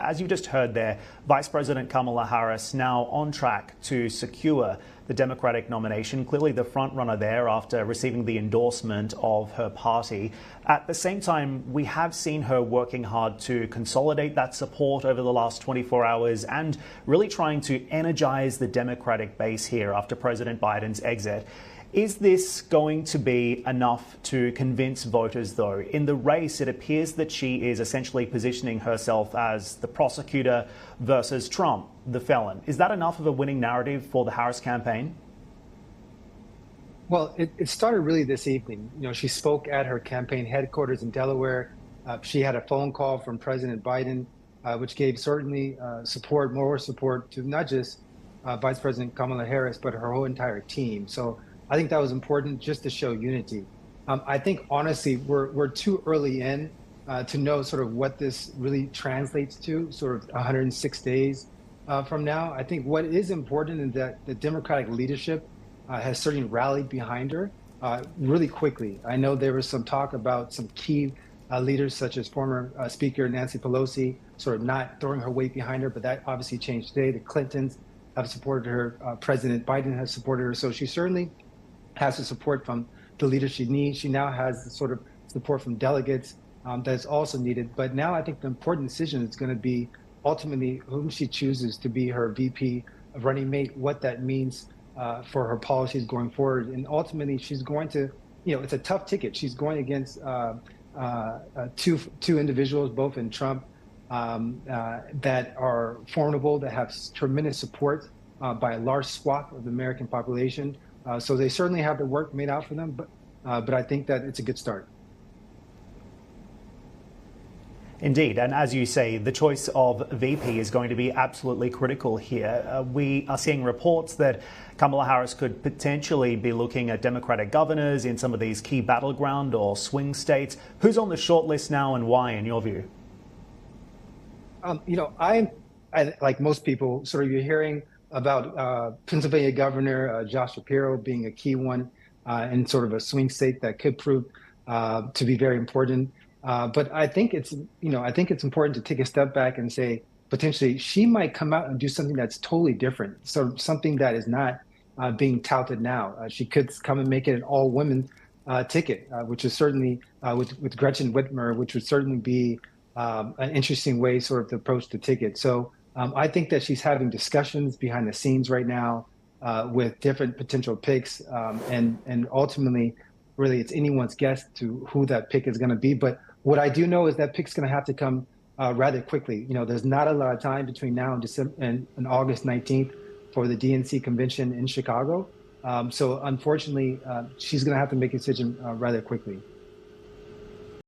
As you just heard there, Vice President Kamala Harris now on track to secure the Democratic nomination, clearly the front runner there after receiving the endorsement of her party. At the same time, we have seen her working hard to consolidate that support over the last 24 hours and really trying to energize the Democratic base here after President Biden's exit. Is this going to be enough to convince voters, though? In the race, it appears that she is essentially positioning herself as the prosecutor versus Trump, the felon. Is that enough of a winning narrative for the Harris campaign? Well, it started really this evening. She spoke at her campaign headquarters in Delaware. She had a phone call from President Biden, which gave certainly more support to not just Vice President Kamala Harris, but her whole entire team. So I think that was important just to show unity. I think, honestly, we're too early in to know sort of what this really translates to, sort of 106 days from now. I think what is important is that the Democratic leadership has certainly rallied behind her really quickly. I know there was some talk about some key leaders, such as former Speaker Nancy Pelosi, sort of not throwing her weight behind her, but that obviously changed today. The Clintons have supported her. President Biden has supported her. So she certainly has the support from the leaders she needs. She now has the sort of support from delegates that's also needed. But now I think the important decision is going to be ultimately whom she chooses to be her VP of running mate, what that means for her policies going forward. And ultimately, she's going to, it's a tough ticket. She's going against two individuals, both in Trump, that are formidable, that have tremendous support by a large swath of the American population. So they certainly have the work made out for them, but I think that it's a good start. Indeed, and as you say, the choice of VP is going to be absolutely critical here. We are seeing reports that Kamala Harris could potentially be looking at Democratic governors in some of these key battleground or swing states. Who's on the short list now and why, in your view? I like most people, sort of you're hearing about Pennsylvania Governor Josh Shapiro being a key one in sort of a swing state that could prove to be very important. But I think it's important to take a step back and say potentially she might come out and do something that's totally different. So something that is not being touted now. She could come and make it an all-women ticket, which is certainly with Gretchen Whitmer, which would certainly be an interesting way sort of to approach the ticket. So I think that she's having discussions behind the scenes right now with different potential picks, and ultimately, really, it's anyone's guess to who that pick is going to be. But what I do know is that pick's going to have to come rather quickly. There's not a lot of time between now and December and August 19th for the DNC convention in Chicago. So unfortunately, she's going to have to make a decision rather quickly.